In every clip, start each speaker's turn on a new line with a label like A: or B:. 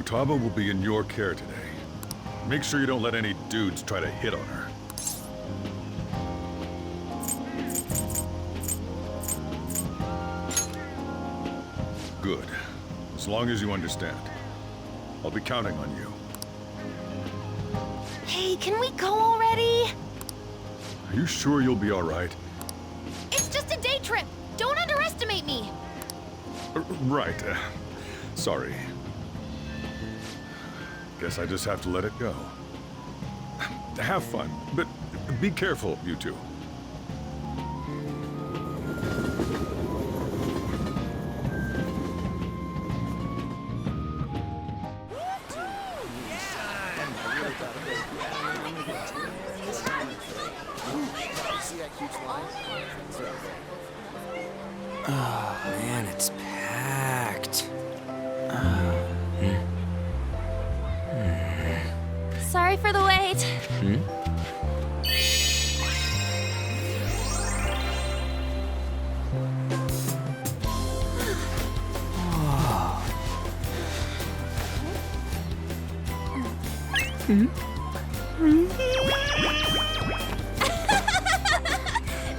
A: Futaba will be in your care today. Make sure you don't let any dudes try to hit on her. Good. As long as you understand. I'll be counting on you.
B: Hey, can we go already?
A: Are you sure you'll be all right?
B: It's just a day trip. Don't underestimate me.
A: Right. Sorry. Guess I just have to let it go. Have fun, but be careful, you two.
C: Oh, man, it's packed.
B: Sorry for the wait.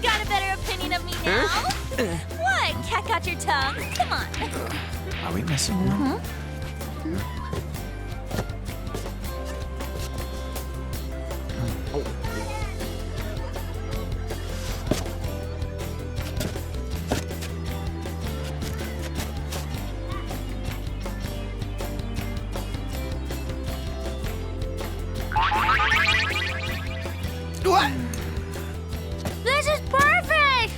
B: Got a better opinion of me now? What? Cat got your tongue? Come on.
C: Are we messing around? What?
B: This is perfect!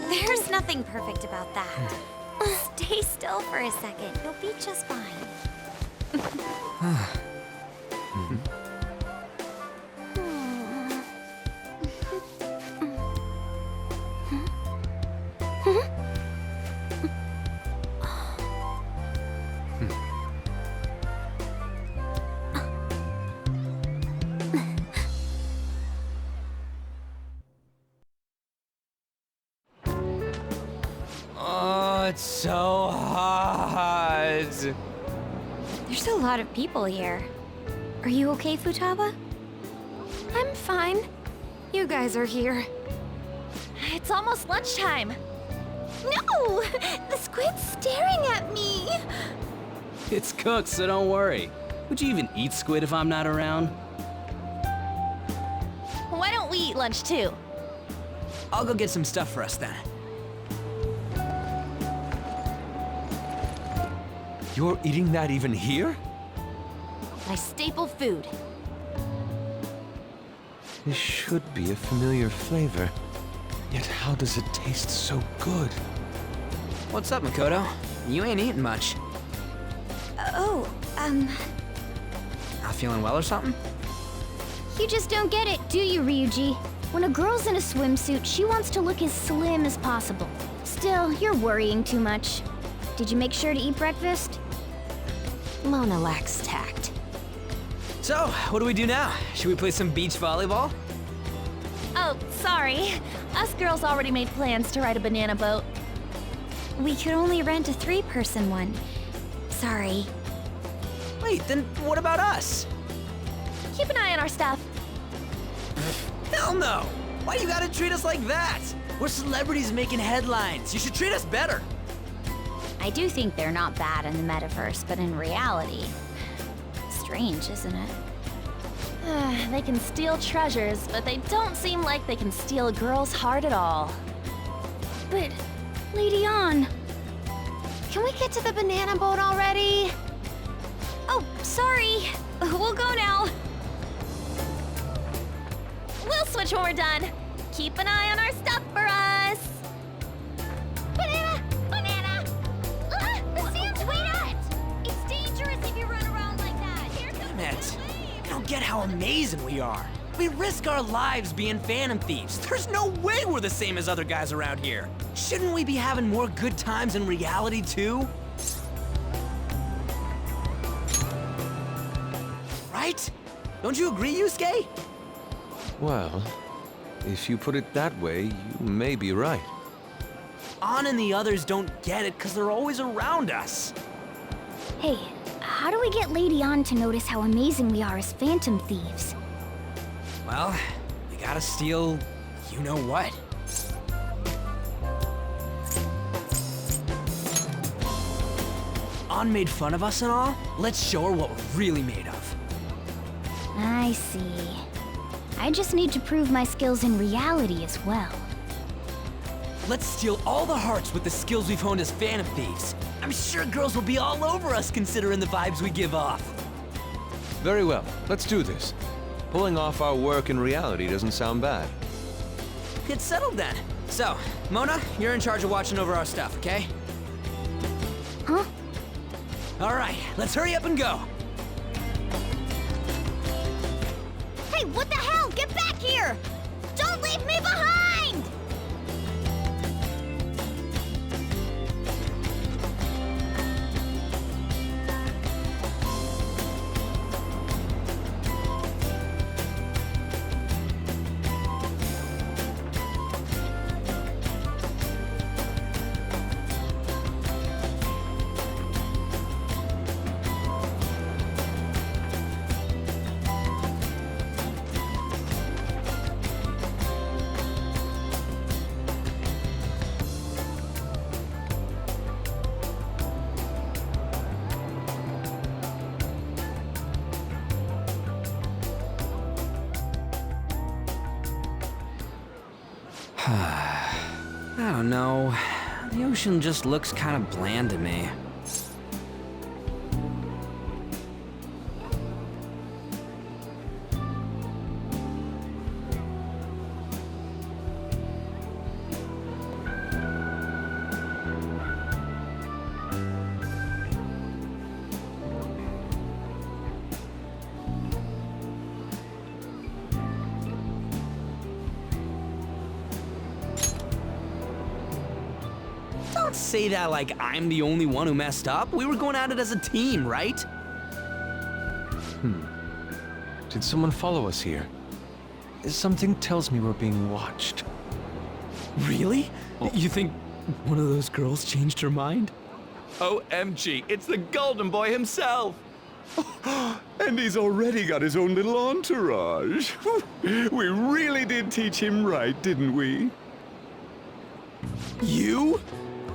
B: There's nothing perfect about that. Stay still for a second. You'll be just fine.
C: Oh, it's so hot.
B: There's a lot of people here. Are you okay, Futaba? I'm fine. You guys are here. It's almost lunchtime. No! The squid's staring at me!
D: It's cooked, so don't worry. Would you even eat squid if I'm not around?
B: Why don't we eat lunch too?
C: I'll go get some stuff for us then.
E: You're eating that even here?
B: My staple food.
E: This should be a familiar flavor. Yet how does it taste so good?
C: What's up, Makoto? You ain't eating much. Not feeling well or something?
F: You just don't get it, do you, Ryuji? When a girl's in a swimsuit, she wants to look as slim as possible. Still, you're worrying too much. Did you make sure to eat breakfast?
B: Mona lacks tact.
C: So, what do we do now? Should we play some beach volleyball?
B: Oh, sorry. Us girls already made plans to ride a banana boat.
F: We could only rent a 3-person one. Sorry.
C: Wait, then what about us?
B: Keep an eye on our stuff.
C: Hell no! Why you gotta treat us like that? We're celebrities making headlines. You should treat us better.
F: I do think they're not bad in the metaverse, but in reality... Strange, isn't it?
B: They can steal treasures, but they don't seem like they can steal a girl's heart at all.
F: But, Lady Ann...
B: Can we get to the banana boat already?
F: Oh, sorry. We'll go now.
B: We'll switch when we're done. Keep an eye on our stuff for us. Banana! Banana! The sand's wet!
F: It's dangerous if you run around like that.
B: Here comes
C: Damn it.
B: the wave.
C: You don't get how amazing we are. We risk our lives being phantom thieves. There's no way we're the same as other guys around here. Shouldn't we be having more good times in reality too? Right? Don't you agree, Yusuke?
E: Well, if you put it that way, you may be right.
C: Ann and the others don't get it because they're always around us.
F: Hey, how do we get Lady Ann to notice how amazing we are as phantom thieves?
C: Well, we gotta steal you know what. Ann made fun of us and all. Let's show her what we're really made of.
F: I see. I just need to prove my skills in reality as well.
C: Let's steal all the hearts with the skills we've honed as phantom thieves. I'm sure girls will be all over us considering the vibes we give off.
E: Very well, let's do this. Pulling off our work in reality doesn't sound bad.
C: It's settled then. So, Mona, you're in charge of watching over our stuff, okay?
F: Huh?
C: All right, let's hurry up and go.
F: Hey, what the hell? Get back here! Don't leave me behind!
C: I don't know. The ocean just looks kind of bland to me. Don't say that like I'm the only one who messed up. We were going at it as a team, right?
E: Did someone follow us here? Something tells me we're being watched.
C: Really? You think one of those girls changed her mind?
G: OMG, it's the Golden Boy himself!
A: And he's already got his own little entourage. We really did teach him right, didn't we?
C: You?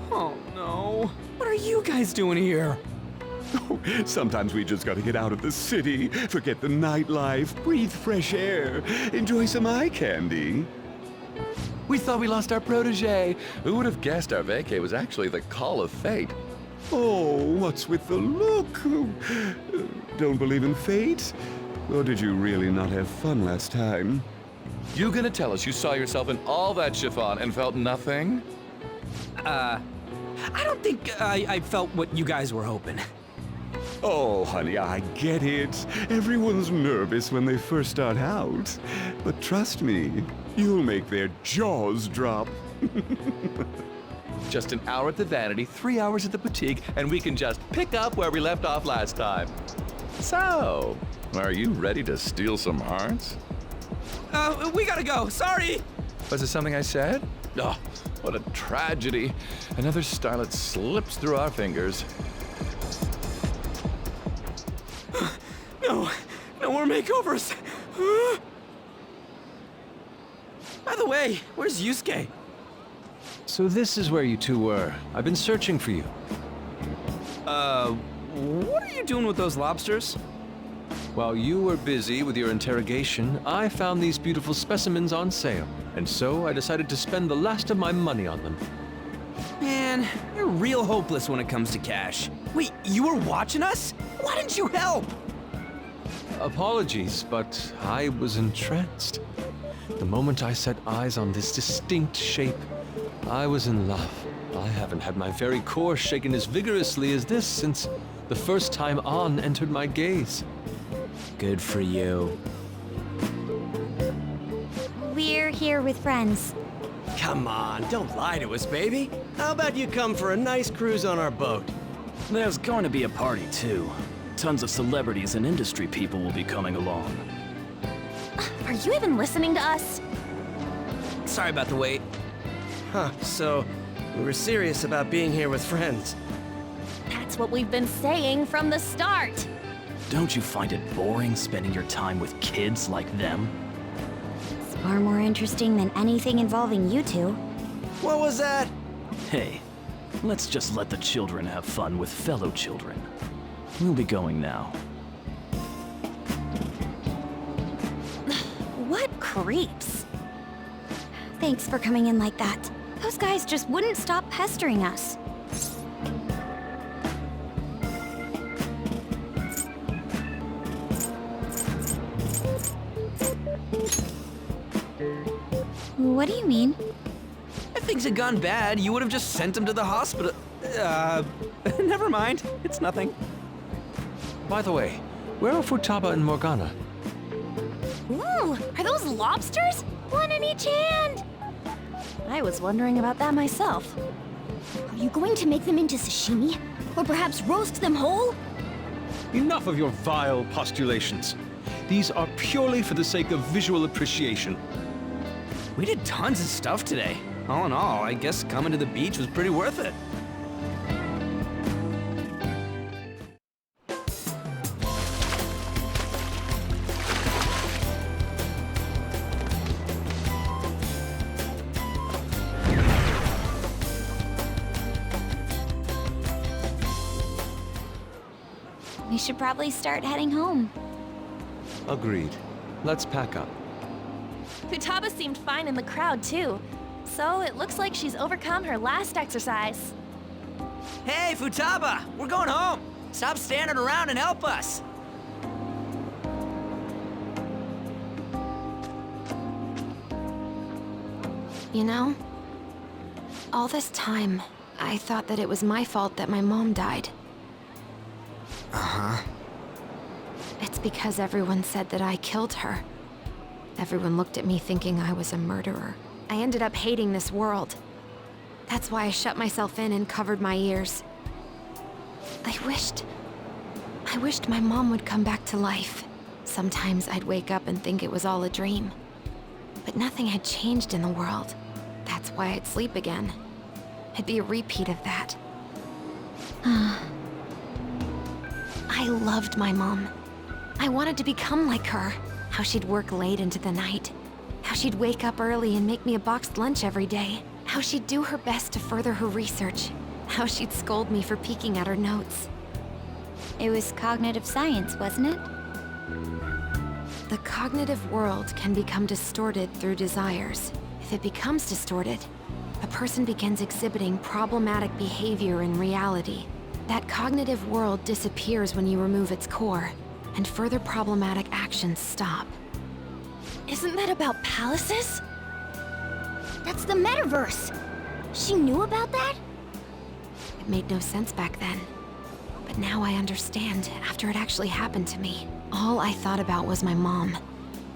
C: Oh no. What are you guys doing here?
A: Sometimes we just gotta get out of the city, forget the nightlife, breathe fresh air, enjoy some eye candy.
G: We thought we lost our protege. Who would have guessed our vacay was actually the call of fate?
A: Oh, what's with the look? Don't believe in fate? Or did you really not have fun last time?
G: You gonna tell us you saw yourself in all that chiffon and felt nothing?
C: I don't think I felt what you guys were hoping.
A: Oh, honey, I get it. Everyone's nervous when they first start out. But trust me, you'll make their jaws drop.
G: Just an hour at the Vanity, 3 hours at the boutique, and we can just pick up where we left off last time. So, are you ready to steal some hearts?
C: We gotta go. Sorry.
G: Was it something I said? Oh, what a tragedy. Another starlet slips through our fingers.
C: No more makeovers. By the way, where's Yusuke?
E: So this is where you two were. I've been searching for you.
C: What are you doing with those lobsters?
E: While you were busy with your interrogation, I found these beautiful specimens on sale, and so I decided to spend the last of my money on them.
C: Man, you're real hopeless when it comes to cash. Wait, you were watching us? Why didn't you help?
E: Apologies, but I was entranced. The moment I set eyes on this distinct shape, I was in love. I haven't had my very core shaken as vigorously as this since the first time Ann entered my gaze.
C: Good for you.
B: We're here with friends.
H: Come on, don't lie to us, baby. How about you come for a nice cruise on our boat?
D: There's going to be a party, too. Tons of celebrities and industry people will be coming along.
B: Are you even listening to us?
C: Sorry about the wait.
H: Huh, so We were serious about being here with friends.
B: That's what we've been saying from the start.
D: Don't you find it boring spending your time with kids like them?
F: It's far more interesting than anything involving you two.
H: What was that?
D: Hey, let's just let the children have fun with fellow children. We'll be going now.
B: What creeps?
F: Thanks for coming in like that. Those guys just wouldn't stop pestering us. What do you mean?
C: If things had gone bad, you would have just sent him to the hospital. Never mind. It's nothing.
E: By the way, where are Futaba and Morgana?
B: Ooh, are those lobsters? One in each hand! I was wondering about that myself.
F: Are you going to make them into sashimi? Or perhaps roast them whole?
E: Enough of your vile postulations. These are purely for the sake of visual appreciation.
C: We did tons of stuff today. All in all, I guess coming to the beach was pretty worth it.
F: We should probably start heading home.
E: Agreed. Let's pack up.
B: Futaba seemed fine in the crowd, too. So it looks like she's overcome her last exercise.
C: Hey, Futaba! We're going home! Stop standing around and help us!
I: You know, all this time, I thought that it was my fault that my mom died.
C: Uh-huh.
I: It's because everyone said that I killed her. Everyone looked at me thinking I was a murderer. I ended up hating this world. That's why I shut myself in and covered my ears. I wished my mom would come back to life. Sometimes I'd wake up and think it was all a dream. But nothing had changed in the world. That's why I'd sleep again. It'd be a repeat of that. I loved my mom. I wanted to become like her. How she'd work late into the night. How she'd wake up early and make me a boxed lunch every day. How she'd do her best to further her research. How she'd scold me for peeking at her notes.
F: It was cognitive science, wasn't it?
I: The cognitive world can become distorted through desires. If it becomes distorted, a person begins exhibiting problematic behavior in reality. That cognitive world disappears when you remove its core, and further problematic actions stop.
B: Isn't that about palaces?
F: That's the metaverse! She knew about that?
I: It made no sense back then. But now I understand, after it actually happened to me. All I thought about was my mom.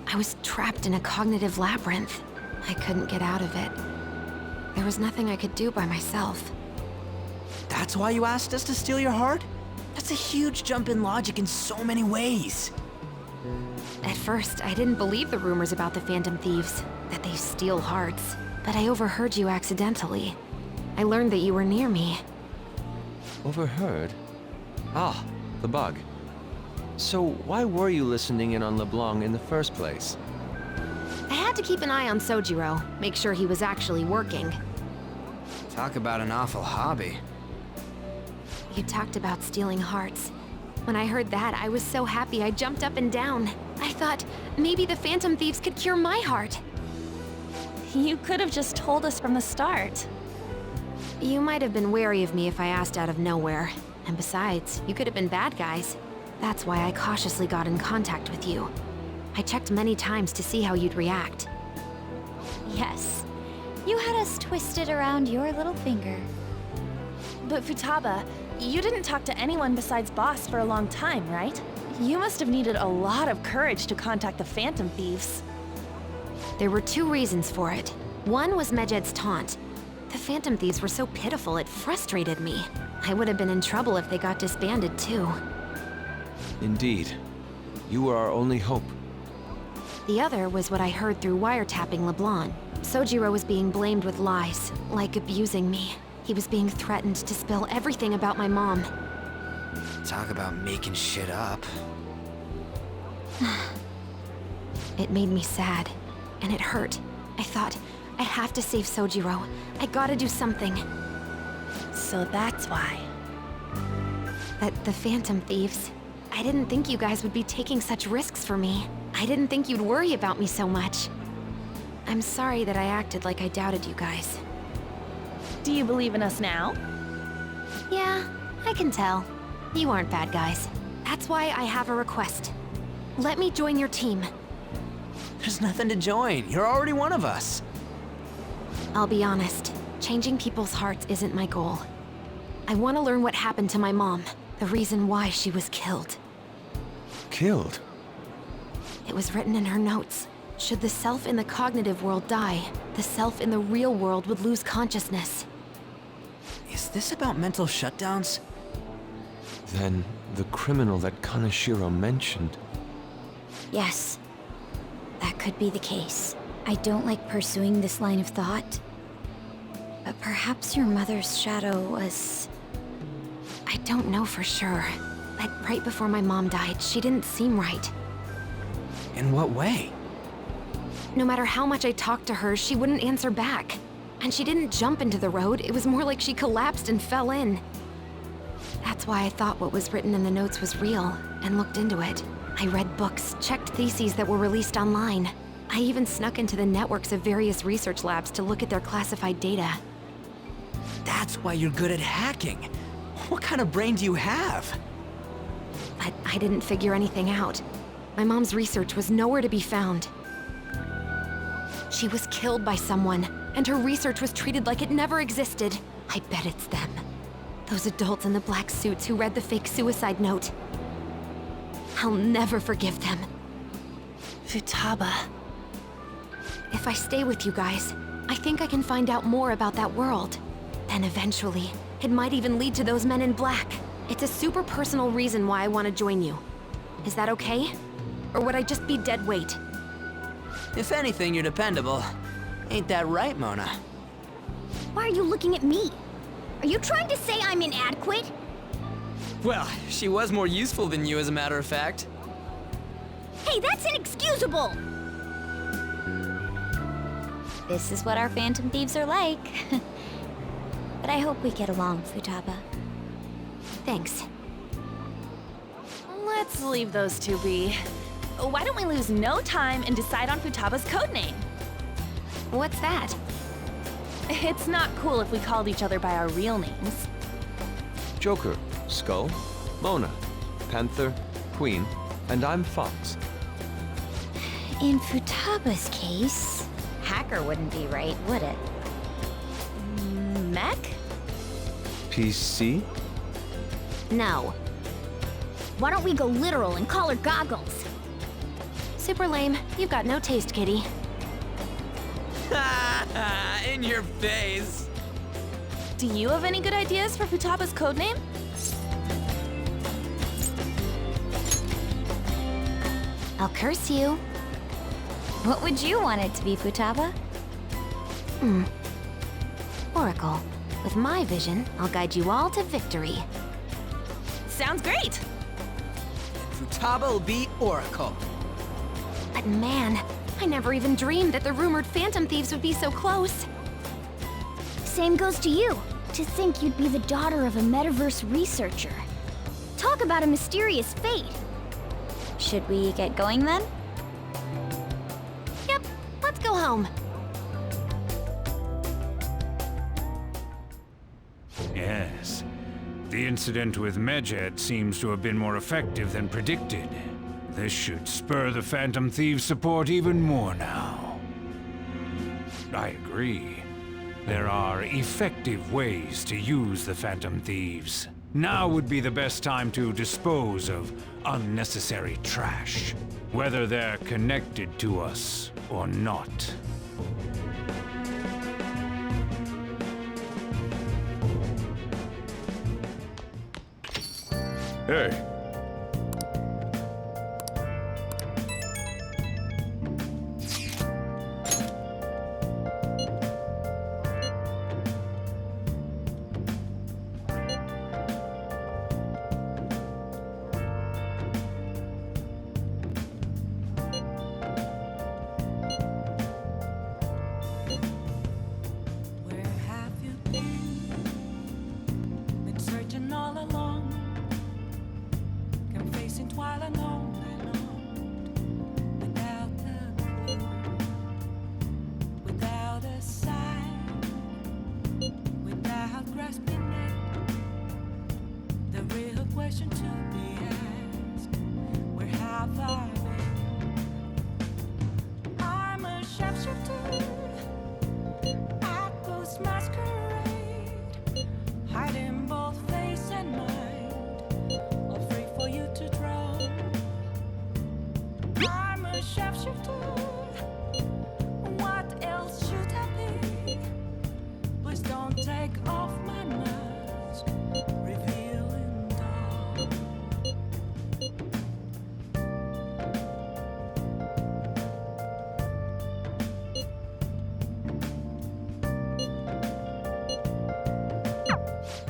I: I was trapped in a cognitive labyrinth. I couldn't get out of it. There was nothing I could do by myself.
C: That's why you asked us to steal your heart? That's a huge jump in logic in so many ways.
I: At first, I didn't believe the rumors about the Phantom Thieves, that they steal hearts. But I overheard you accidentally. I learned that you were near me.
E: Overheard? Ah, the bug. So why were you listening in on LeBlanc in the first place?
I: I had to keep an eye on Sojiro, make sure he was actually working.
C: Talk about an awful hobby.
I: You talked about stealing hearts. When I heard that, I was so happy I jumped up and down. I thought, maybe the Phantom Thieves could cure my heart.
B: You could have just told us from the start.
I: You might have been wary of me if I asked out of nowhere. And besides, you could have been bad guys. That's why I cautiously got in contact with you. I checked many times to see how you'd react.
F: Yes. You had us twisted around your little finger.
B: But Futaba, you didn't talk to anyone besides Boss for a long time, right? You must have needed a lot of courage to contact the Phantom Thieves.
I: There were two reasons for it. One was Medjed's taunt. The Phantom Thieves were so pitiful it frustrated me. I would have been in trouble if they got disbanded too.
E: Indeed. You were our only hope.
I: The other was what I heard through wiretapping LeBlanc. Sojiro was being blamed with lies, like abusing me. He was being threatened to spill everything about my mom.
C: Talk about making shit up.
I: It made me sad, and it hurt. I thought, I have to save Sojiro. I gotta do something.
B: So that's why.
I: But the Phantom Thieves, I didn't think you guys would be taking such risks for me. I didn't think you'd worry about me so much. I'm sorry that I acted like I doubted you guys.
B: Do you believe in us now?
I: Yeah, I can tell. You aren't bad guys. That's why I have a request. Let me join your team.
C: There's nothing to join. You're already one of us.
I: I'll be honest, changing people's hearts isn't my goal. I want to learn what happened to my mom, the reason why she was killed.
E: Killed?
I: It was written in her notes. Should the self in the cognitive world die, the self in the real world would lose consciousness.
C: Is this about mental shutdowns?
E: Then the criminal that Kaneshiro mentioned.
F: Yes, that could be the case. I don't like pursuing this line of thought, but perhaps your mother's shadow was...
I: I don't know for sure, but right before my mom died, she didn't seem right.
C: In what way?
I: No matter how much I talked to her, she wouldn't answer back. And she didn't jump into the road, it was more like she collapsed and fell in. That's why I thought what was written in the notes was real, and looked into it. I read books, checked theses that were released online. I even snuck into the networks of various research labs to look at their classified data.
C: That's why you're good at hacking. What kind of brain do you have?
I: But I didn't figure anything out. My mom's research was nowhere to be found. She was killed by someone, and her research was treated like it never existed. I bet it's them. Those adults in the black suits who read the fake suicide note. I'll never forgive them.
B: Futaba.
I: If I stay with you guys, I think I can find out more about that world. Then eventually, it might even lead to those men in black. It's a super personal reason why I want to join you. Is that okay? Or would I just be dead weight?
C: If anything, you're dependable. Ain't that right, Mona?
F: Why are you looking at me? Are you trying to say I'm inadequate?
C: Well, she was more useful than you, as a matter of fact.
F: Hey, that's inexcusable! This is what our Phantom Thieves are like. But I hope we get along, Futaba.
I: Thanks.
B: Let's leave those two be. Why don't we lose no time and decide on Futaba's codename?
I: What's that?
B: It's not cool if we called each other by our real names.
E: Joker, Skull, Mona, Panther, Queen, and I'm Fox.
F: In Futaba's case, hacker wouldn't be right, would it?
B: Mech?
E: PC?
F: No. Why don't we go literal and call her Goggles?
I: Super lame. You've got no taste, kitty.
C: In your face.
B: Do you have any good ideas for Futaba's codename?
F: I'll curse you. What would you want it to be, Futaba?
I: Oracle. With my vision, I'll guide you all to victory.
B: Sounds great!
C: Futaba will be Oracle.
I: But man, I never even dreamed that the rumored Phantom Thieves would be so close.
F: Same goes to you. To think you'd be the daughter of a metaverse researcher. Talk about a mysterious fate. Should we get going then?
I: Yep, let's go home.
J: Yes. The incident with Medjed seems to have been more effective than predicted. This should spur the Phantom Thieves' support even more now. I agree. There are effective ways to use the Phantom Thieves. Now would be the best time to dispose of unnecessary trash, whether they're connected to us or not. Hey.
K: shapeshifter. What else should I be? Please don't take off my mask, revealing dawn.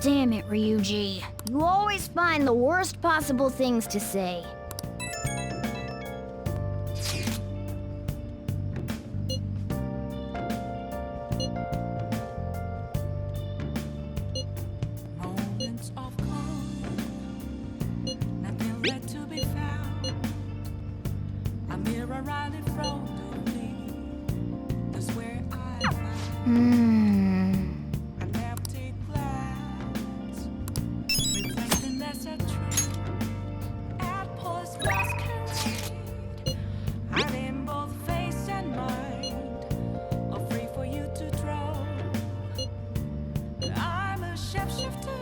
F: Damn it, Ryuji. You always find the worst possible things to say.
K: Moments of calm, nothing left to be found. A mirror right in front of me. That's where I found an empty glass, reflecting as a tree at post masquerade. Hiding both face and mind, all free for you to draw. I'm a shapeshifter,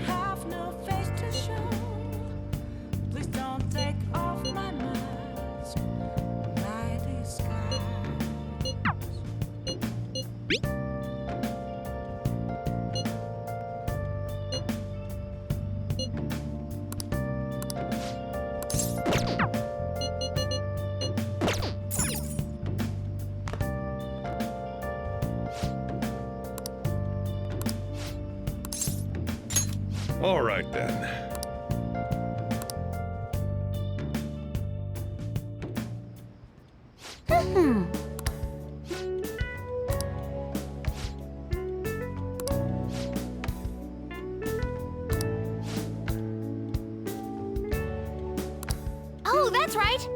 K: have no face to show. Please don't take off my mask, my disguise.
A: All right then.
F: Oh, that's right!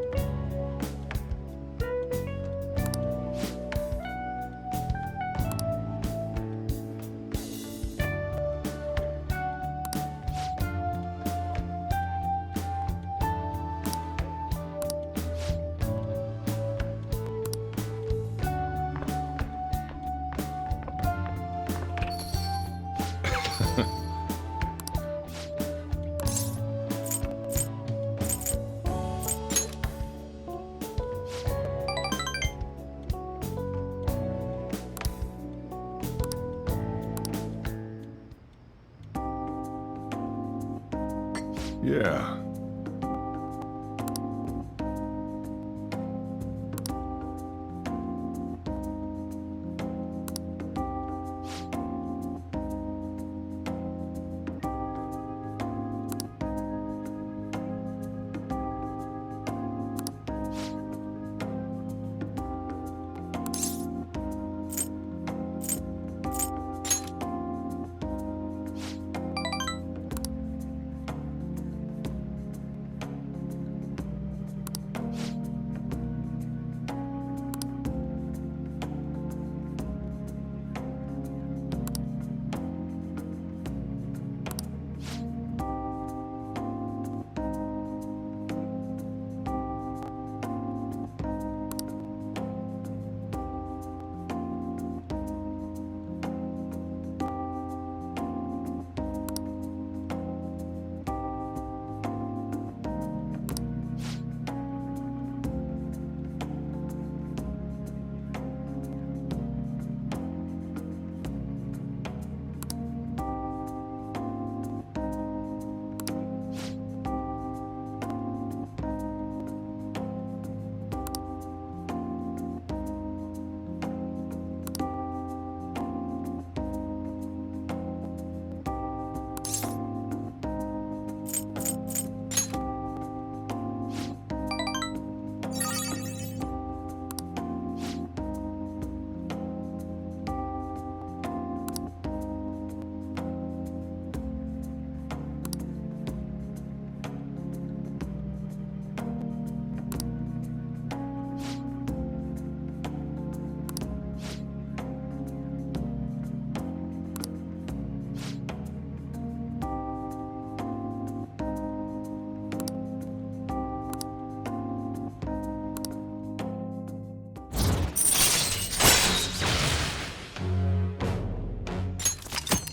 A: Yeah.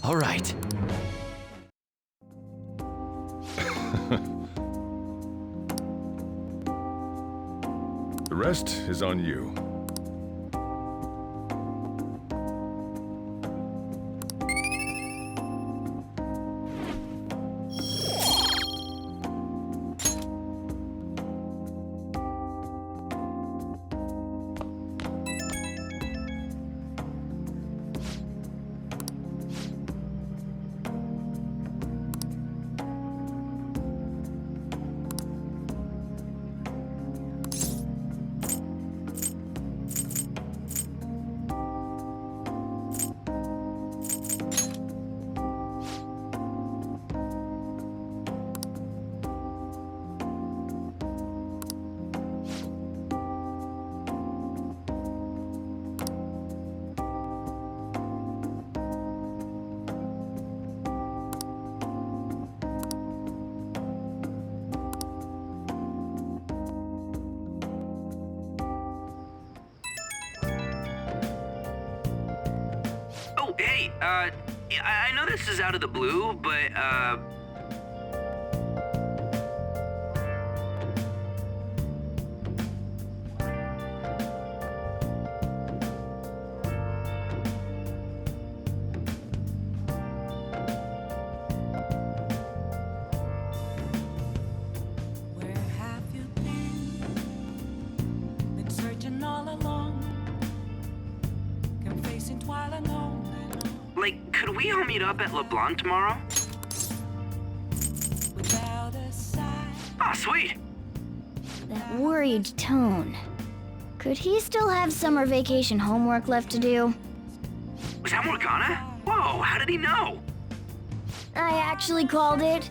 D: All right.
L: The rest is on you.
C: Oh, hey, I know this is out of the blue, but,
K: Where have you been? Been searching all along, confessing while alone and on.
C: like, could we all meet up at LeBlanc tomorrow?
K: Without a sign.
C: Oh, sweet.
F: That worried tone. Could he still have summer vacation homework left to do?
C: Was that Morgana? Whoa, how did he know?
F: I actually called it.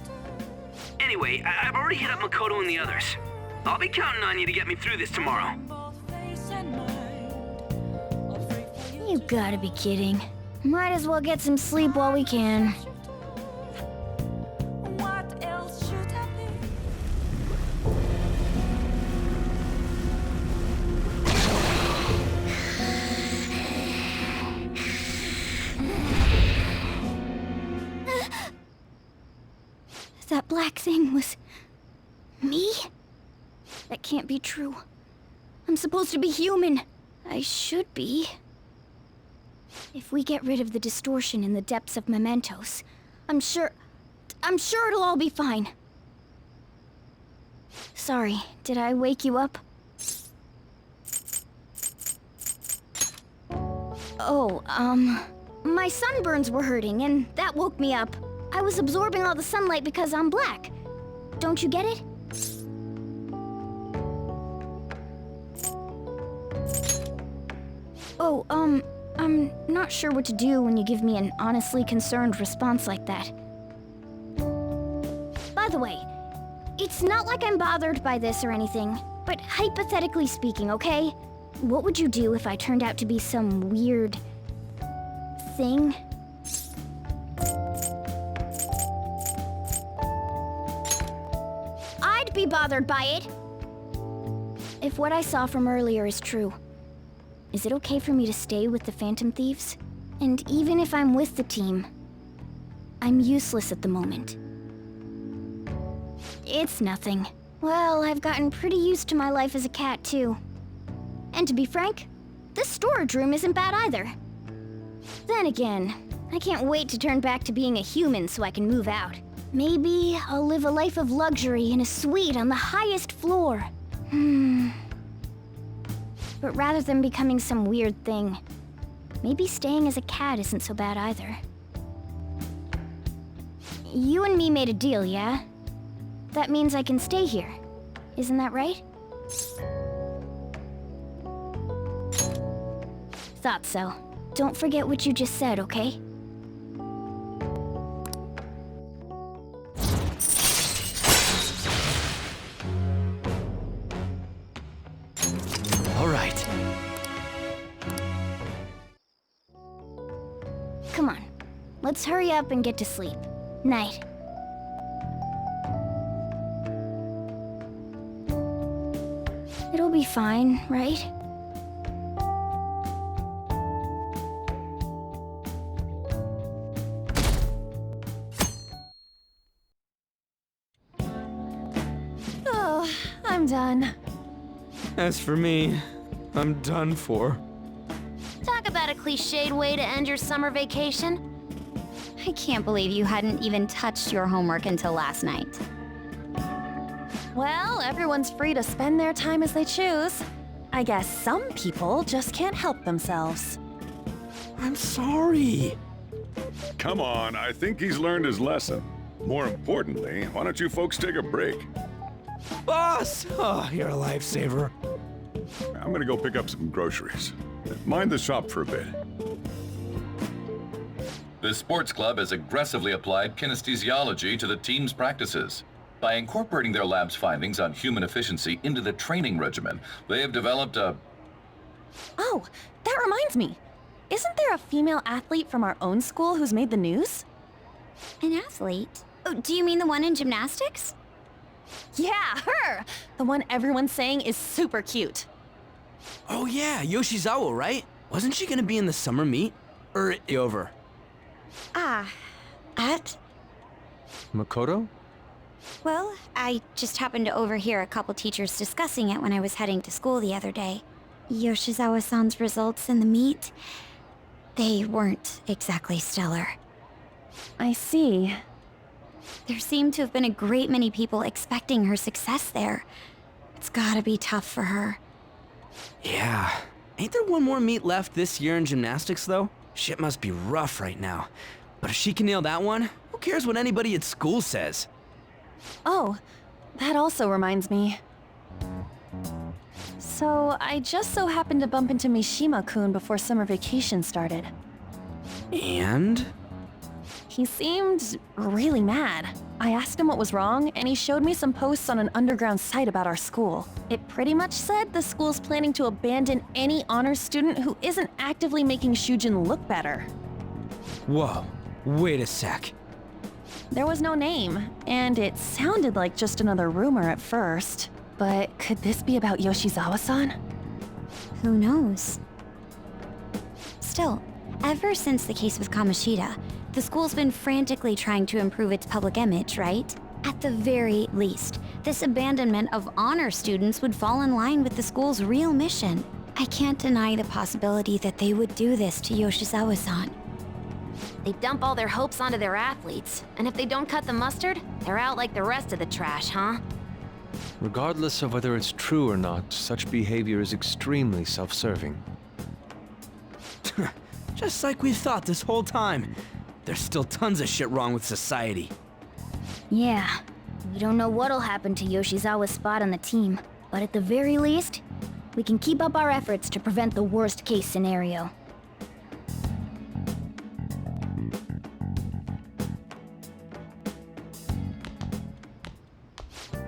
C: Anyway, I've already hit up Makoto and the others. I'll be counting on you to get me through this tomorrow.
K: Both face and mind. All free for you
F: You gotta be kidding. Might as well get some sleep while we can.
K: What else should I be?
F: That black thing was... me? That can't be true. I'm supposed to be human. I should be. If we get rid of the distortion in the depths of mementos, I'm sure it'll all be fine. Sorry, did I wake you up? Oh, my sunburns were hurting and that woke me up. I was absorbing all the sunlight because I'm black. Don't you get it? Oh, I'm not sure what to do when you give me an honestly concerned response like that. By the way, it's not like I'm bothered by this or anything, but hypothetically speaking, okay? What would you do if I turned out to be some weird... thing? I'd be bothered by it! If what I saw from earlier is true, is it okay for me to stay with the Phantom Thieves? And even if I'm with the team, I'm useless at the moment. It's nothing. Well, I've gotten pretty used to my life as a cat, too. And to be frank, this storage room isn't bad either. Then again, I can't wait to turn back to being a human so I can move out. Maybe I'll live a life of luxury in a suite on the highest floor. But rather than becoming some weird thing, maybe staying as a cat isn't so bad either. You and me made a deal, yeah? That means I can stay here. Isn't that right? Thought so. Don't forget what you just said, okay?
D: All right.
F: Come on. Let's hurry up and get to sleep. Night. It'll be fine, right?
I: Oh, I'm done.
C: As for me, I'm done for.
B: Talk about a cliched way to end your summer vacation.
F: I can't believe you hadn't even touched your homework until last night.
I: Well, everyone's free to spend their time as they choose. I guess some people just can't help themselves.
C: I'm sorry.
L: Come on, I think he's learned his lesson. More importantly, why don't you folks take a break?
C: Boss! Oh, you're a lifesaver.
L: I'm gonna go pick up some groceries. Mind the shop for a bit.
G: The sports club has aggressively applied kinesthesiology to the team's practices. By incorporating their lab's findings on human efficiency into the training regimen, they have developed a...
I: Oh, that reminds me. Isn't there a female athlete from our own school who's made the news?
F: An athlete? Oh, do you mean the one in gymnastics?
I: Yeah, her! The one everyone's saying is super cute.
C: Oh yeah, Yoshizawa, right? Wasn't she gonna be in the summer meet? Or over?
F: At?
E: Makoto?
F: Well, I just happened to overhear a couple teachers discussing it when I was heading to school the other day. Yoshizawa-san's results in the meet, they weren't exactly stellar.
I: I see.
F: There seemed to have been a great many people expecting her success there. It's gotta be tough for her.
C: Yeah. Ain't there one more meet left this year in gymnastics, though? Shit must be rough right now. But if she can nail that one, who cares what anybody at school says?
I: Oh, that also reminds me. So, I just so happened to bump into Mishima-kun before summer vacation started.
C: And?
I: He seemed really mad. I asked him what was wrong, and he showed me some posts on an underground site about our school. It pretty much said the school's planning to abandon any honors student who isn't actively making Shujin look better.
C: Whoa, wait a sec.
I: There was no name, and it sounded like just another rumor at first. But could this be about Yoshizawa-san?
F: Who knows? Still, ever since the case with Kamoshida, the school's been frantically trying to improve its public image, right? At the very least, this abandonment of honor students would fall in line with the school's real mission. I can't deny the possibility that they would do this to Yoshizawa-san.
B: They dump all their hopes onto their athletes, and if they don't cut the mustard, they're out like the rest of the trash, huh?
E: Regardless of whether it's true or not, such behavior is extremely self-serving.
C: Just like we thought this whole time. There's still tons of shit wrong with society.
F: Yeah, we don't know what'll happen to Yoshizawa's spot on the team, but at the very least, we can keep up our efforts to prevent the worst case scenario.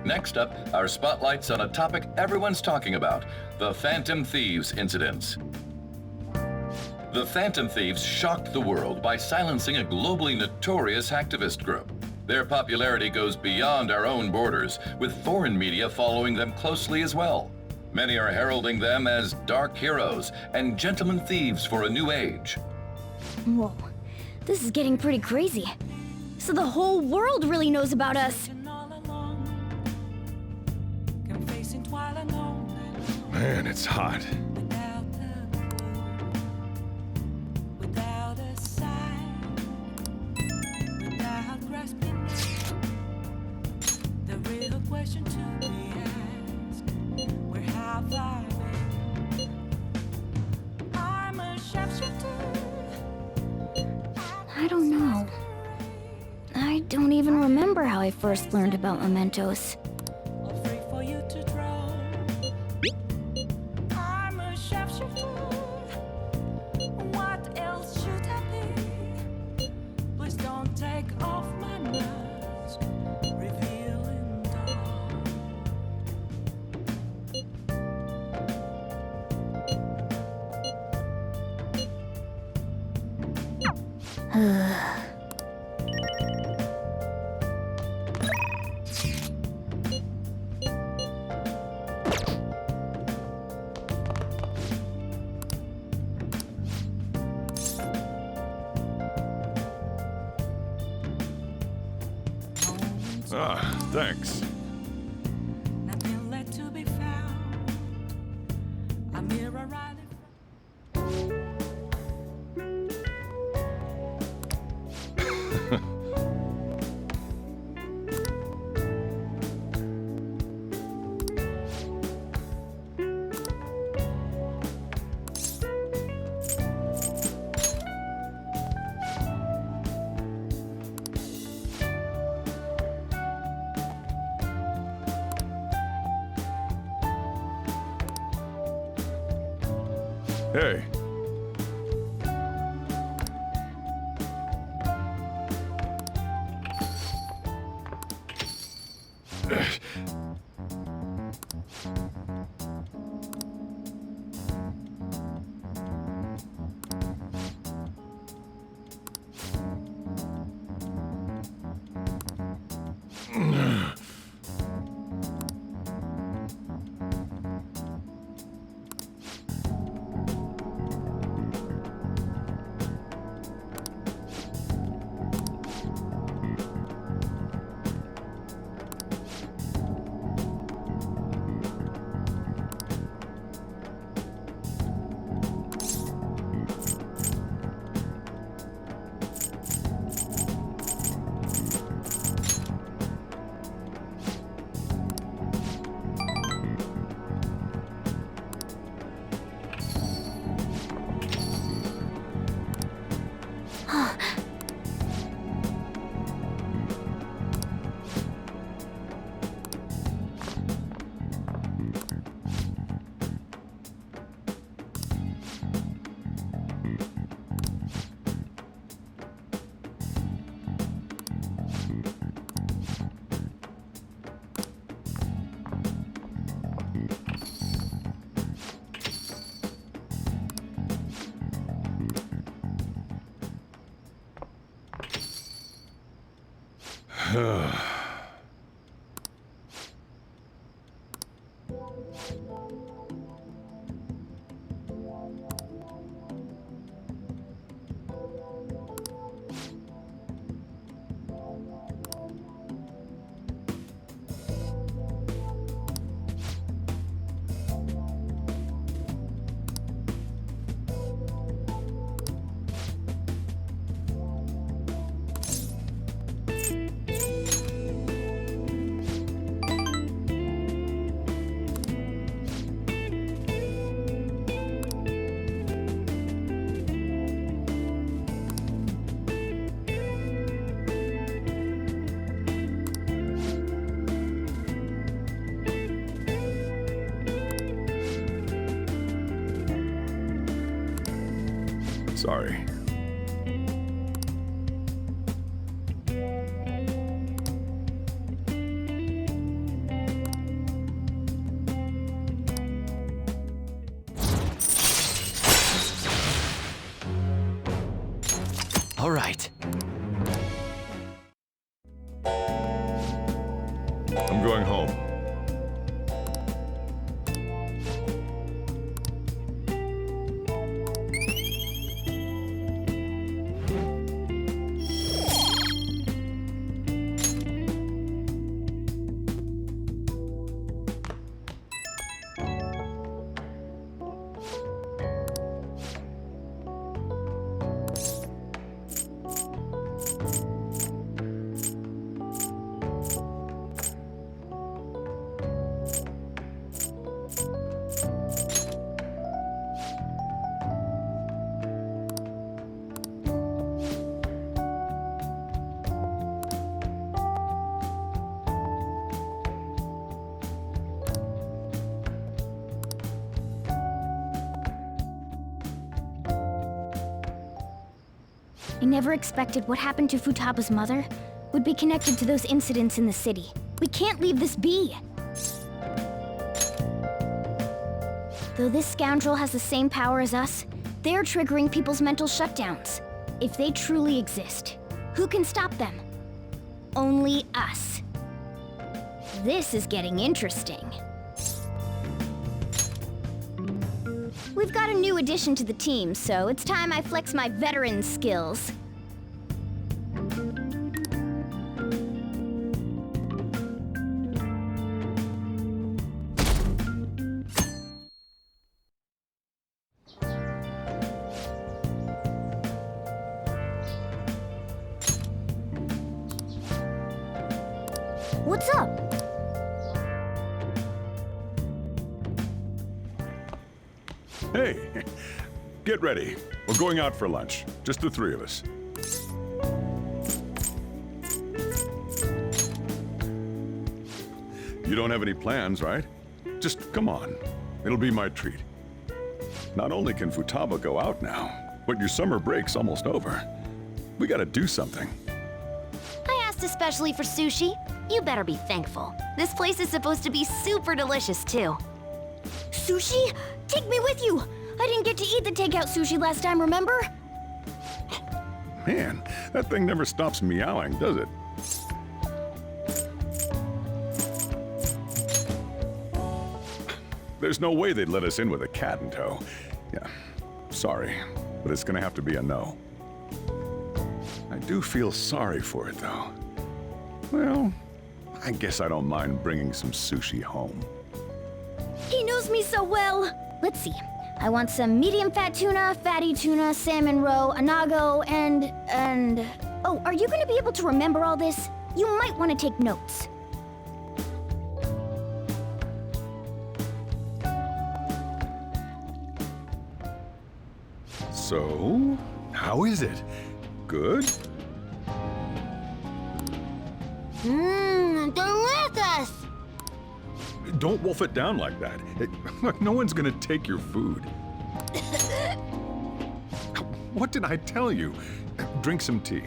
G: Next up, our spotlight's on a topic everyone's talking about, the Phantom Thieves incidents. The Phantom Thieves shocked the world by silencing a globally notorious hacktivist group. Their popularity goes beyond our own borders, with foreign media following them closely as well. Many are heralding them as dark heroes and gentlemen thieves for a new age.
F: Whoa, this is getting pretty crazy. So the whole world really knows about us.
L: Man, it's hot.
F: I don't know. I don't even remember how I first learned about mementos.
L: Ah, thanks.
K: Nothing left to be found. mirror right in
L: Hey. Sorry.
D: All right.
L: I'm going home.
F: I never expected what happened to Futaba's mother would be connected to those incidents in the city. We can't leave this be. Though this scoundrel has the same power as us, they're triggering people's mental shutdowns. If they truly exist, who can stop them? Only us. This is getting interesting. We've got a new addition to the team, so it's time I flex my veteran skills. What's up?
L: Hey, get ready. We're going out for lunch. Just the three of us. You don't have any plans, right? Just come on. It'll be my treat. Not only can Futaba go out now, but your summer break's almost over. We gotta do something.
B: I asked especially for sushi. You better be thankful. This place is supposed to be super delicious, too.
F: Sushi? Take me with you! I didn't get to eat the takeout sushi last time, remember?
L: Man, that thing never stops meowing, does it? There's no way they'd let us in with a cat in tow. Yeah, sorry, but it's gonna have to be a no. I do feel sorry for it, though. Well, I guess I don't mind bringing some sushi home.
F: He knows me so well! Let's see. I want some medium fat tuna, fatty tuna, salmon roe, anago, and... Oh, are you gonna be able to remember all this? You might want to take notes.
L: So, how is it? Good?
B: Mmm, delicious!
L: Don't wolf it down like that. No one's gonna take your food. What did I tell you? Drink some tea.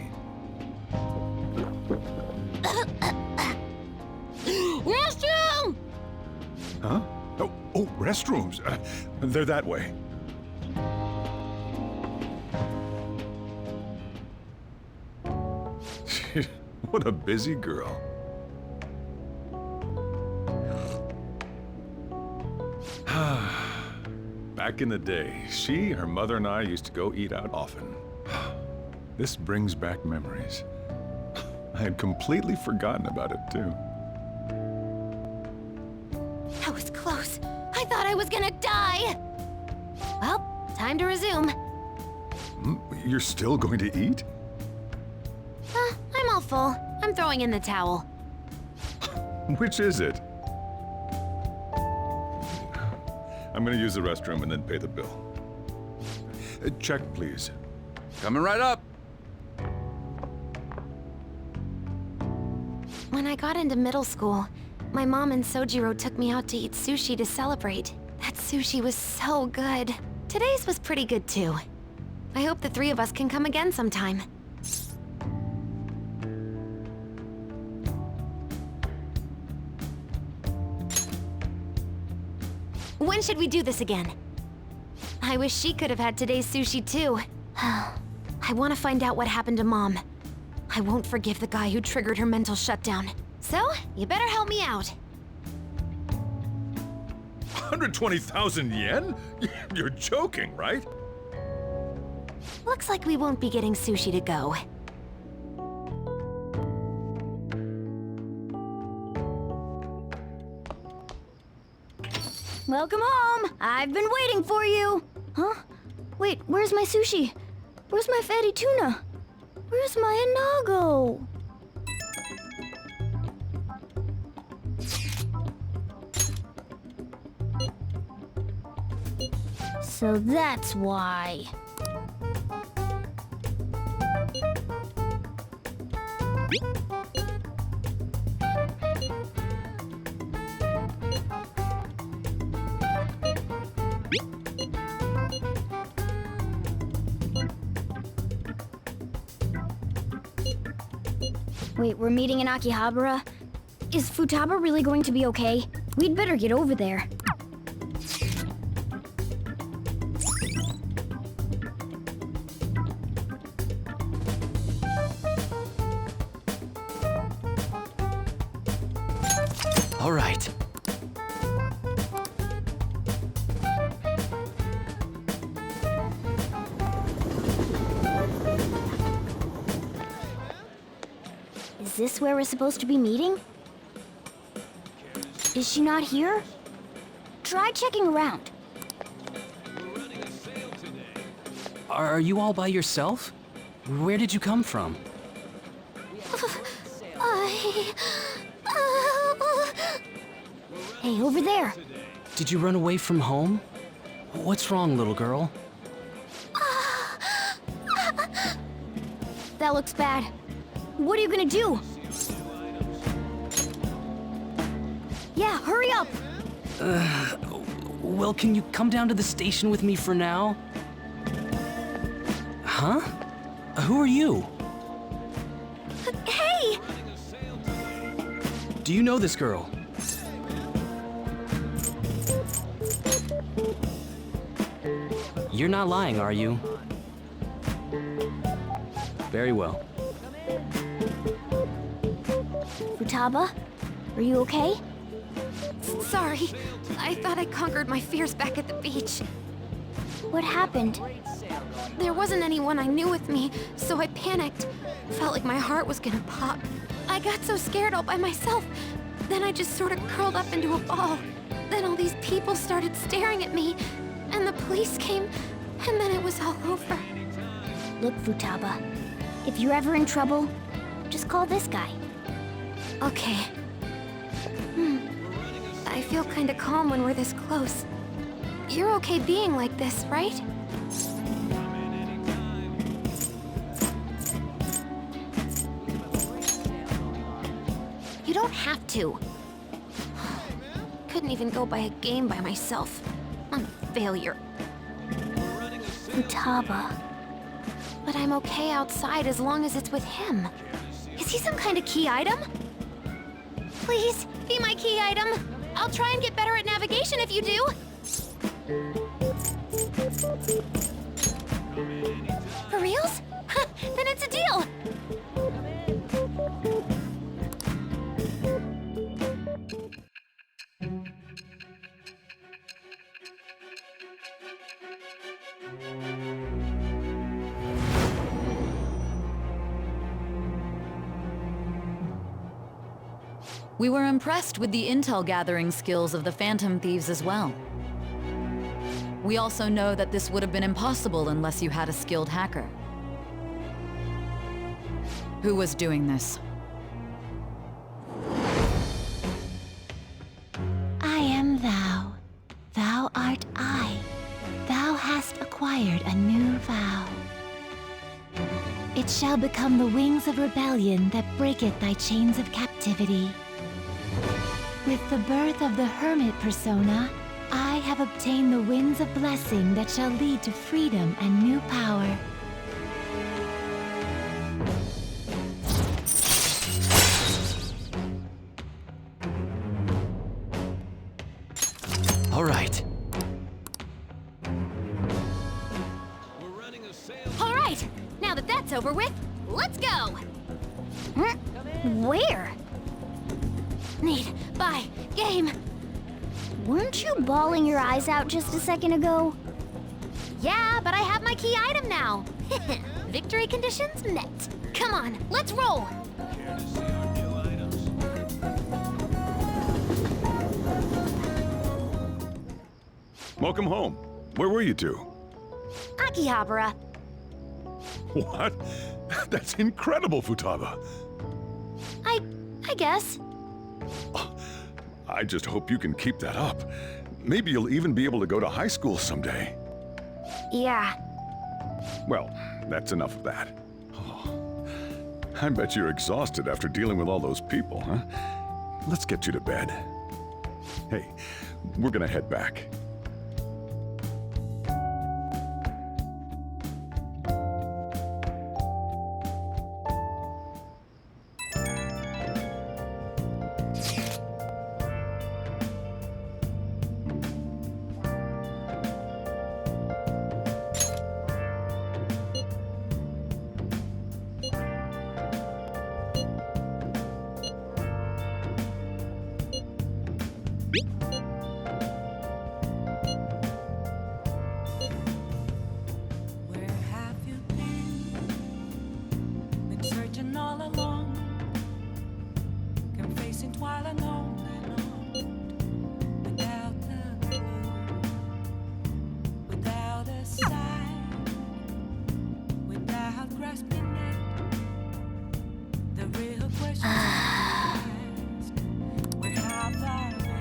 B: Restroom!
L: Huh? Oh, restrooms. They're that way. What a busy girl. Back in the day, she, her mother, and I used to go eat out often. This brings back memories. I had completely forgotten about it, too.
B: That was close. I thought I was gonna die. Well, time to resume.
L: You're still going to eat?
B: I'm all full. I'm throwing in the towel.
L: Which is it? I'm gonna use the restroom and then pay the bill. Check, please.
A: Coming right up.
I: When I got into middle school, my mom and Sojiro took me out to eat sushi to celebrate. That sushi was so good. Today's was pretty good too. I hope the three of us can come again sometime. When should we do this again? I wish she could have had today's sushi too. I want to find out what happened to Mom. I won't forgive the guy who triggered her mental shutdown. So, you better help me out.
L: 120,000 yen? You're joking, right?
I: Looks like we won't be getting sushi to go.
F: Welcome home! I've been waiting for you! Huh? Wait, where's my sushi? Where's my fatty tuna? Where's my anago? So that's why. Wait, we're meeting in Akihabara? Is Futaba really going to be okay? We'd better get over there.
D: All right.
F: Is this where we're supposed to be meeting? Is she not here? Try checking around.
D: Are you all by yourself? Where did you come from?
F: Hey, over there.
C: Did you run away from home? What's wrong, little girl?
F: That looks bad. What are you gonna do? Yeah, hurry up!
C: Well, can you come down to the station with me for now? Huh? Who are you?
F: Hey!
C: Do you know this girl? You're not lying, are you? Very well.
F: Futaba, are you okay?
I: Sorry. I thought I conquered my fears back at the beach.
F: What happened?
I: There wasn't anyone I knew with me, so I panicked. Felt like my heart was gonna pop. I got so scared all by myself. Then I just sort of curled up into a ball. Then all these people started staring at me, and the police came, and then it was all over.
F: Look, Futaba, if you're ever in trouble, just call this guy.
I: Okay. I feel kinda calm when we're this close. You're okay being like this, right? You don't have to. Couldn't even go by a game by myself. I'm a failure.
F: Futaba.
I: But I'm okay outside as long as it's with him. Is he some kind of key item? Please, be my key item. I'll try and get better at navigation if you do. For reals? Then it's a deal.
M: We were impressed with the intel gathering skills of the Phantom Thieves as well. We also know that this would have been impossible unless you had a skilled hacker. Who was doing this?
N: I am thou. Thou art I. Thou hast acquired a new vow. It shall become the wings of rebellion that breaketh thy chains of captivity. With the birth of the hermit persona, I have obtained the winds of blessing that shall lead to freedom and new power.
C: All right.
B: All right, now that that's over with, let's go.
F: Where?
B: Need, buy, game.
F: Weren't you bawling your eyes out just a second ago?
B: Yeah, but I have my key item now. Victory conditions met. Come on, let's roll.
L: Welcome home. Where were you two?
B: Akihabara.
L: What? That's incredible, Futaba.
F: I guess.
L: I just hope you can keep that up. Maybe you'll even be able to go to high school someday.
F: Yeah.
L: Well, that's enough of that. Oh, I bet you're exhausted after dealing with all those people, huh? Let's get you to bed. Hey, we're gonna head back.
K: Where have you been? Been searching all along, confessing while alone and on, without a clue, without a sign, without grasping it. The real question is, where have I been?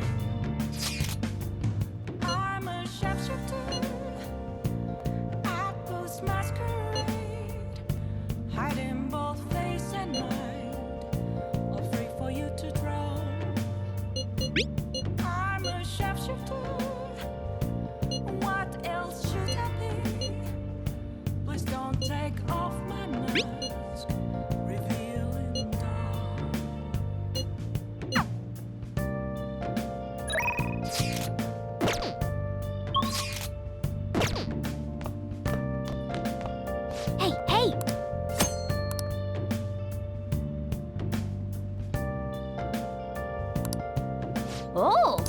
K: mask, revealing dark.
F: Hey, hey! Oh!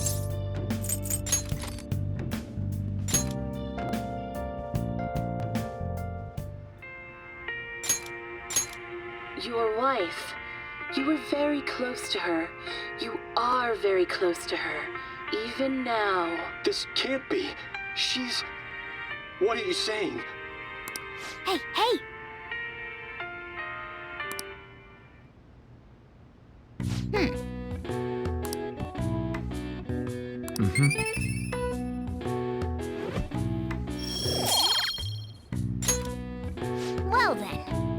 O: Your wife. You were very close to her. You are very close to her. Even now.
P: This can't be. She's... What are you saying?
F: Hey, hey! Well then.